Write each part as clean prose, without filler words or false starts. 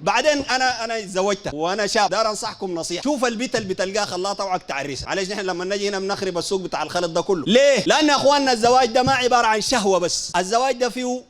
بعدين انا اتزوجت وانا شاب، دار انصحكم نصيحه، شوف البيت اللي بتلقاه خلاطه وعك تعريسها. معلش نحن لما نجي هنا بنخرب السوق بتاع الخلط ده كله ليه؟ لان يا اخواننا الزواج ده ما عباره عن شهوه بس، الزواج ده فيه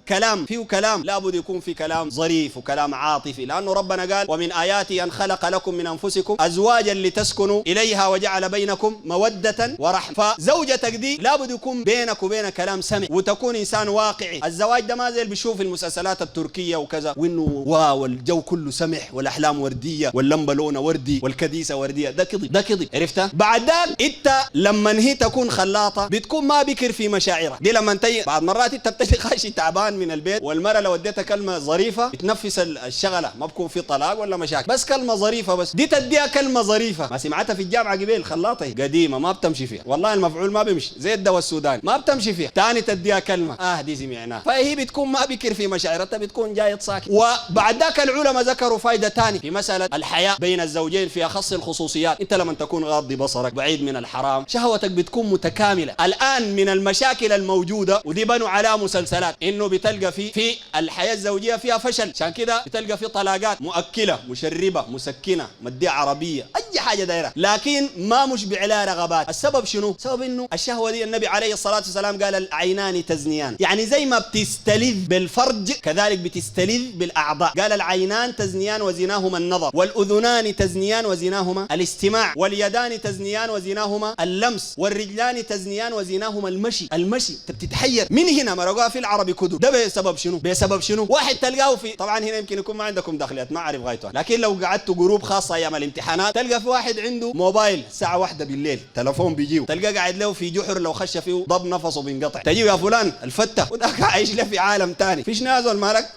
كلام لابد يكون في كلام ظريف وكلام عاطفي، لانه ربنا قال ومن اياته ان خلق لكم من انفسكم ازواجا لتسكنوا اليها وجعل بينكم موده ورحمه. فزوجتك دي لابد يكون بينك وبينها كلام سمع وتكون انسان واقعي. الزواج ده ما زي اللي بيشوف المسلسلات التركيه وكذا، وانه واو الجو كله سمح والاحلام ورديه واللمبه لونه وردي والكديسه ورديه، ده كذب، ده كذب، عرفتها؟ بعد ذاك انت لما هي تكون خلاطه بتكون ما بكر في مشاعرها دي. لما انت بعض مرات انت بتجي خاشي تعبان من البيت، والمراه لو اديتها كلمه ظريفه بتنفس الشغله، ما بكون في طلاق ولا مشاكل، بس كلمه ظريفه بس دي تديها كلمه ظريفه. ما سمعتها في الجامعه قبيل؟ خلاطه قديمه ما بتمشي فيها، والله المفعول ما بيمشي زي الدواء السوداني ما بتمشي فيها، ثاني تديها كلمه دي سمعناها، فهي بتكون ما بكر في مشاعرها، بتكون جاي ساكت. وبعد ذاك العلماء ذكروا فائده ثانيه في مساله الحياه بين الزوجين في اخص الخصوصيات. انت لما تكون غاضي بصرك بعيد من الحرام شهوتك بتكون متكامله. الان من المشاكل الموجوده ودي بنوا على مسلسلات انه بتلقى في الحياه الزوجيه فيها فشل، عشان كده بتلقى في طلاقات مؤكله مشربه مسكنه مديه عربيه اي حاجه دايره، لكن ما مشبع لها رغبات. السبب شنو؟ سبب انه الشهوه دي النبي عليه الصلاه والسلام قال العينان تزنيان، يعني زي ما بتستلذ بالفرج كذلك بتستلذ بالاعضاء. قال العينان تزنيان وزناهما النظر، والاذنان تزنيان وزناهما الاستماع، واليدان تزنيان وزناهما اللمس، والرجلان تزنيان وزناهما المشي. المشي انت بتتحير من هنا مرقوها في العربي كتب، ده بسبب شنو؟ بسبب شنو؟ واحد تلقاه في، طبعا هنا يمكن يكون ما عندكم دخليات ما اعرف غايته، لكن لو قعدتوا جروب خاصه ايام الامتحانات تلقى في واحد عنده موبايل الساعه 1 بالليل تلفون بيجيه، تلقاه قاعد له في جحر لو خش فيه ضب نفسه بينقطع، تجيه يا فلان الفته وذاك عايش له في عالم ثاني، فيش نازل مالك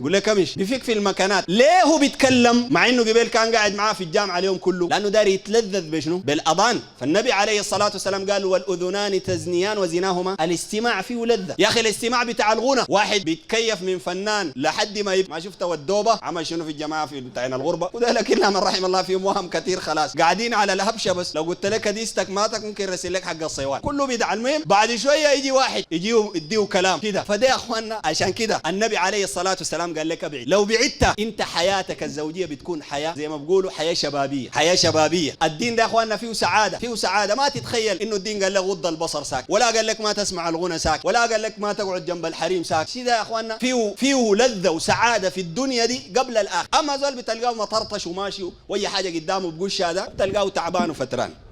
يقول لك كمش بيفيك في المكانات. ليه هو بيتكلم مع انه قبل كان قاعد معاه في الجامعه اليوم كله؟ لانه داري يتلذذ بشنو؟ بالاذان. فالنبي عليه الصلاه والسلام قال والاذنان تزنيان وزناهما الاستماع فيه لذه. يا اخي الاستماع بتاع الغنى، واحد بيتكيف من فنان لحد ما شفت والدوبه عمل شنو في الجماعه في بتاعنا الغربه، وده لك الا من رحم الله فيهم وهم كثير خلاص قاعدين على الهبشه بس. لو قلت لك ديستك ماتك ممكن يرسل لك حق الصيوان كله بدع. المهم بعد شويه يجي واحد يديه كلام كده. فده يا اخواننا عشان كده النبي عليه الصلاه والسلام قال لك ابعد. لو بعدت انت حياتك الزوجيه بتكون حياه زي ما بيقولوا حياه شبابيه، حياه شبابيه. الدين ده يا اخواننا فيه سعاده، فيه سعاده. ما تتخيل انه الدين قال لك غض البصر ساك، ولا قال لك ما تسمع الغنى ساك، ولا قال لك ما تقعد جنب الحريم ساك. شيء ده يا اخواننا فيه لذه وسعاده في الدنيا دي قبل الاخره. اما زول بتلقاه مطرطش وماشي واي حاجه قدامه بقول هذا بتلقاه تعبان وفتران.